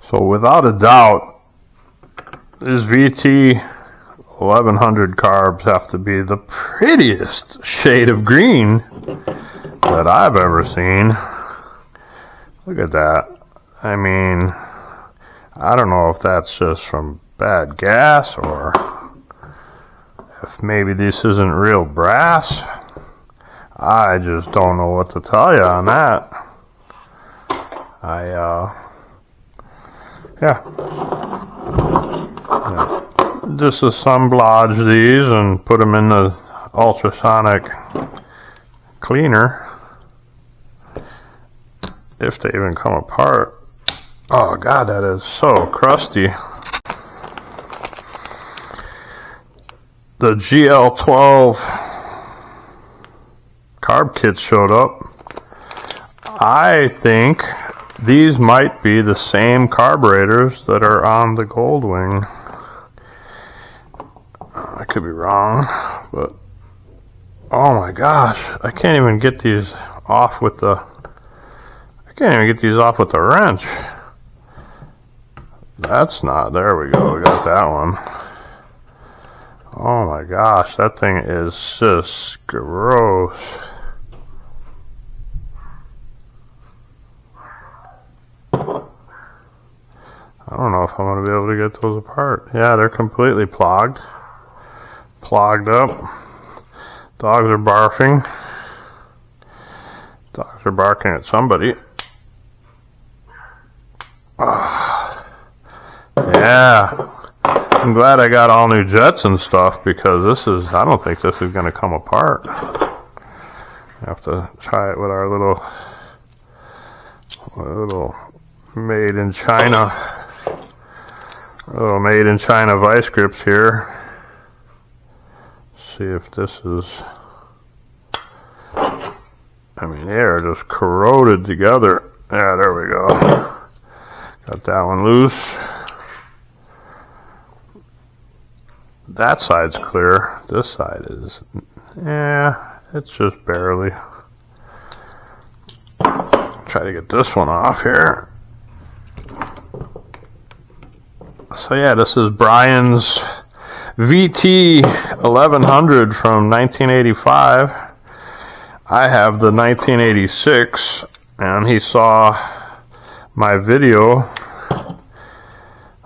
So without a doubt, these VT1100 carbs have to be the prettiest shade of green that I've ever seen. Look at that. I mean, I don't know if that's just from bad gas or if maybe this isn't real brass. I just don't know what to tell you on that. Yeah. Disassemblage these and put them in the ultrasonic cleaner. If they even come apart. Oh God, that is so crusty. The GL12 carb kits showed up. I think these might be the same carburetors that are on the Goldwing. I could be wrong, but oh my gosh, I can't even get these off with the wrench. That's not, there we go, we got that one. Oh my gosh, that thing is just gross. I don't know if I'm going to be able to get those apart. Yeah, they're completely clogged up. Dogs are barfing. Dogs are barking at somebody. Yeah, I'm glad I got all new jets and stuff, because I don't think this is going to come apart. I have to try it with our little made in China vice grips here. See if this is, I mean, they are just corroded together. Yeah, there we go. Got that one loose. That side's clear. This side is, yeah, it's just barely. Try to get this one off here. So yeah, this is Brian's VT1100 from 1985. I have the 1986, and he saw my video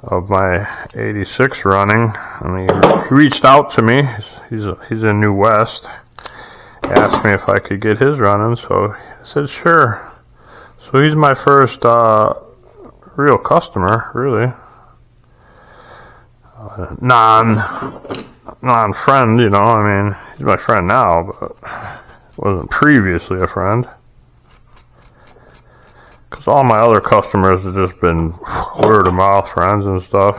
of my 86 running, and he reached out to me. He's in New West. Asked me if I could get his running, so I said sure. So he's my first real customer, really. Non-friend, you know. I mean, he's my friend now, but wasn't previously a friend. Because all my other customers have just been word of mouth friends and stuff.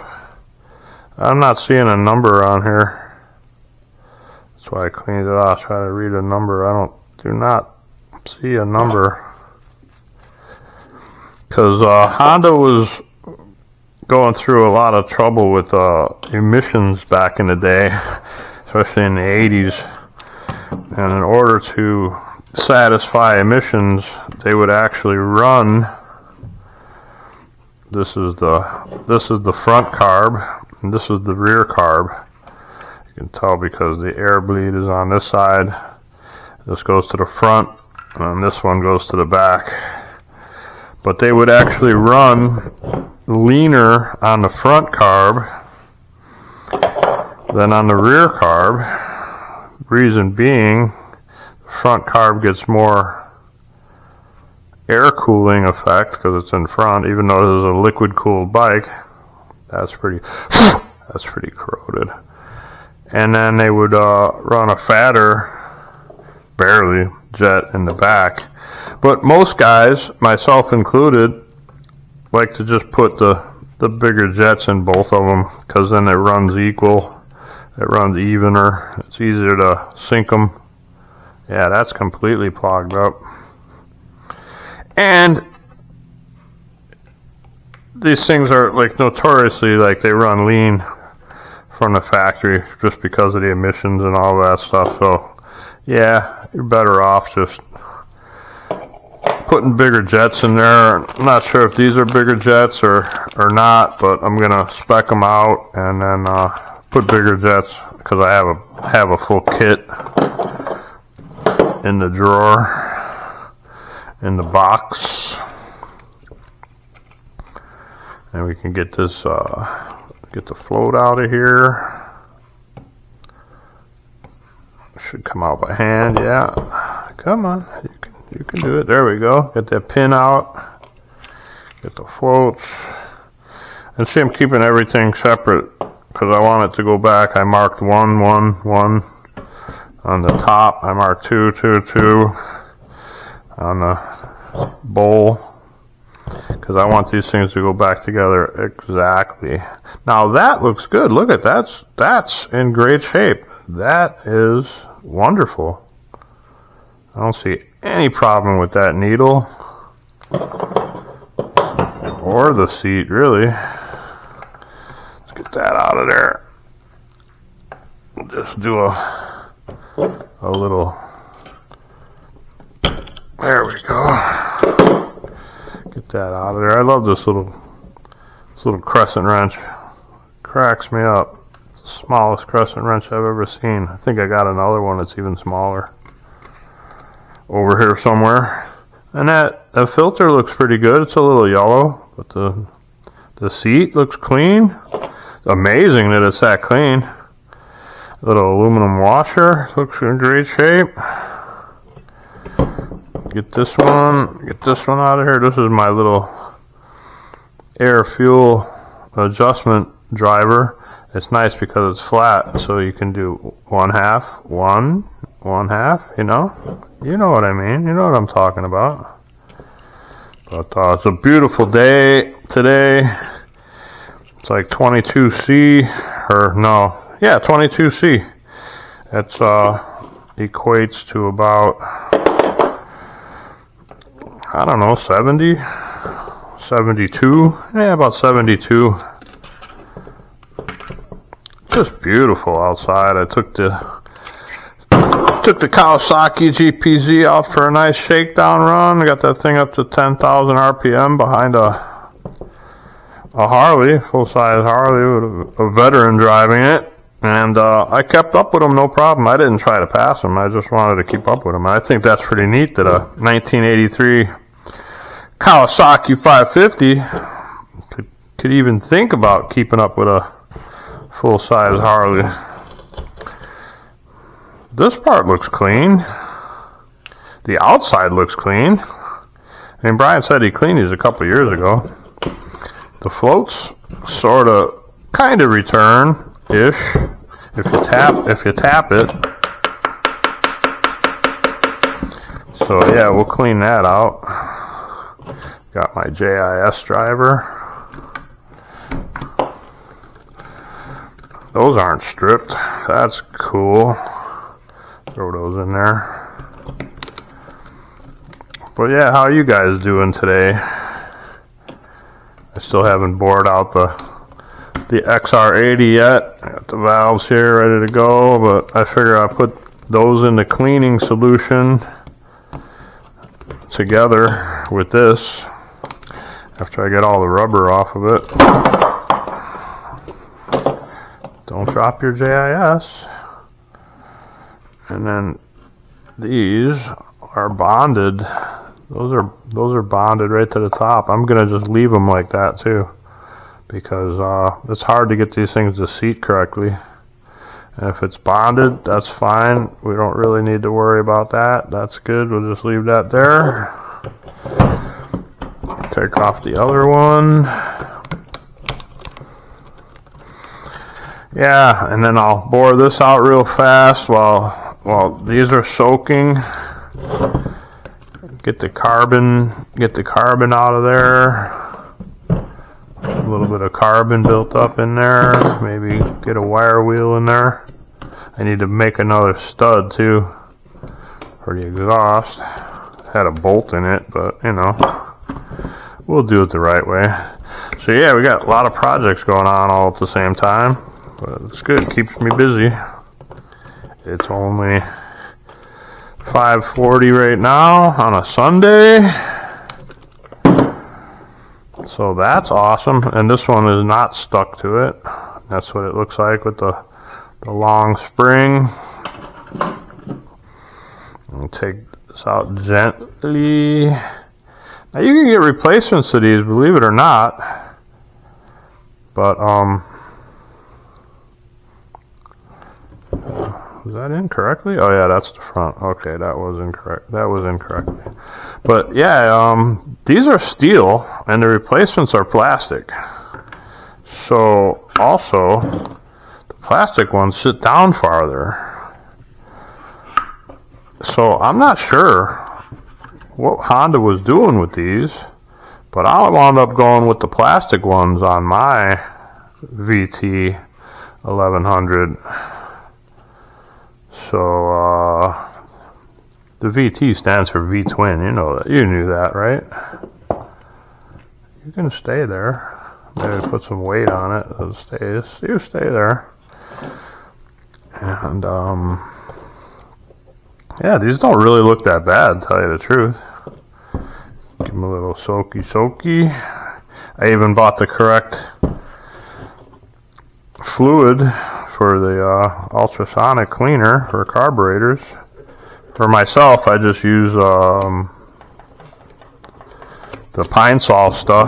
I'm not seeing a number on here. That's why I cleaned it off. Try to read a number. Do not see a number. Because Honda was going through a lot of trouble with emissions back in the day, especially in the 80s. And in order to satisfy emissions, they would actually run. This is the front carb, and this is the rear carb. You can tell because the air bleed is on this side. This goes to the front, and this one goes to the back. But they would actually run leaner on the front carb than on the rear carb. Reason being, the front carb gets more air cooling effect because it's in front, even though this is a liquid cooled bike. That's pretty corroded. And then they would run a fatter, barely, jet in the back. But most guys, myself included, like to just put the bigger jets in both of them, because then it runs equal. It runs evener. It's easier to sync them. Yeah, that's completely clogged up. And these things are like notoriously, like, they run lean from the factory just because of the emissions and all that stuff. So yeah, you're better off just putting bigger jets in there. I'm not sure if these are bigger jets or not, but I'm gonna spec them out and then put bigger jets because I have a full kit in the drawer, in the box, and we can get this get the float out of here. Should come out by hand, yeah. Come on, you can do it. There we go. Get that pin out. Get the floats. And see, I'm keeping everything separate because I want it to go back. I marked 1, 1, 1 on the top. I marked 2, 2, 2 on the bowl because I want these things to go back together exactly. Now that looks good. Look at that. That's in great shape. That is wonderful. I don't see any problem with that needle or the seat, really. Let's get that out of there. Just do a little. There we go. Get that out of there. I love this little crescent wrench. Cracks me up. It's the smallest crescent wrench I've ever seen. I think I got another one that's even smaller over here somewhere. And that filter looks pretty good. It's a little yellow, but the seat looks clean. It's amazing that it's that clean. Little aluminum washer looks in great shape. Get this one out of here. This is my little air fuel adjustment driver. It's nice because it's flat, so you can do 1/2, 1, 1/2, you know what I mean, you know what I'm talking about. But it's a beautiful day today. It's like 22C, or no, yeah, 22C. It's equates to about, I don't know, 70, 72, yeah, about 72. Just beautiful outside. I took the Kawasaki GPZ out for a nice shakedown run. I got that thing up to 10,000 RPM behind a Harley, full-size Harley with a veteran driving it. And I kept up with him, no problem. I didn't try to pass him. I just wanted to keep up with him. I think that's pretty neat that a 1983 Kawasaki 550 could even think about keeping up with a full-size Harley. This part looks clean. The outside looks clean. I mean, Brian said he cleaned these a couple years ago. The floats sort of, kind of return-ish if you tap it. So yeah, we'll clean that out. Got my JIS driver. Those aren't stripped. That's cool. Throw those in there. But yeah, how are you guys doing today? I still haven't bored out the XR80 yet. I got the valves here ready to go, but I figure I'll put those in the cleaning solution together with this after I get all the rubber off of it. Don't drop your JIS. And then these are bonded. Those are bonded right to the top. I'm gonna just leave them like that too, because it's hard to get these things to seat correctly. And if it's bonded, that's fine. We don't really need to worry about that. That's good. We'll just leave that there. Take off the other one. Yeah, and then I'll bore this out real fast while these are soaking. Get the carbon out of there. A little bit of carbon built up in there. Maybe get a wire wheel in there. I need to make another stud too for the exhaust. Had a bolt in it, but you know, we'll do it the right way. So yeah, we got a lot of projects going on all at the same time, but it's good. It keeps me busy. It's only 5:40 right now on a Sunday. So that's awesome, and this one is not stuck to it. That's what it looks like with the long spring. I'll take this out gently. Now you can get replacements to these, believe it or not. But was that incorrectly? Oh yeah, that's the front. Okay, that was incorrect. That was incorrect. But yeah, these are steel and the replacements are plastic. So also, the plastic ones sit down farther. So I'm not sure what Honda was doing with these, but I wound up going with the plastic ones on my VT1100. So the VT stands for V-twin. You know that. You knew that, right? You can stay there. Maybe put some weight on it. It'll stay. You stay there. And yeah, these don't really look that bad, to tell you the truth. Give them a little soaky. I even bought the correct fluid for the ultrasonic cleaner for carburetors. For myself, I just use the Pine Sol stuff.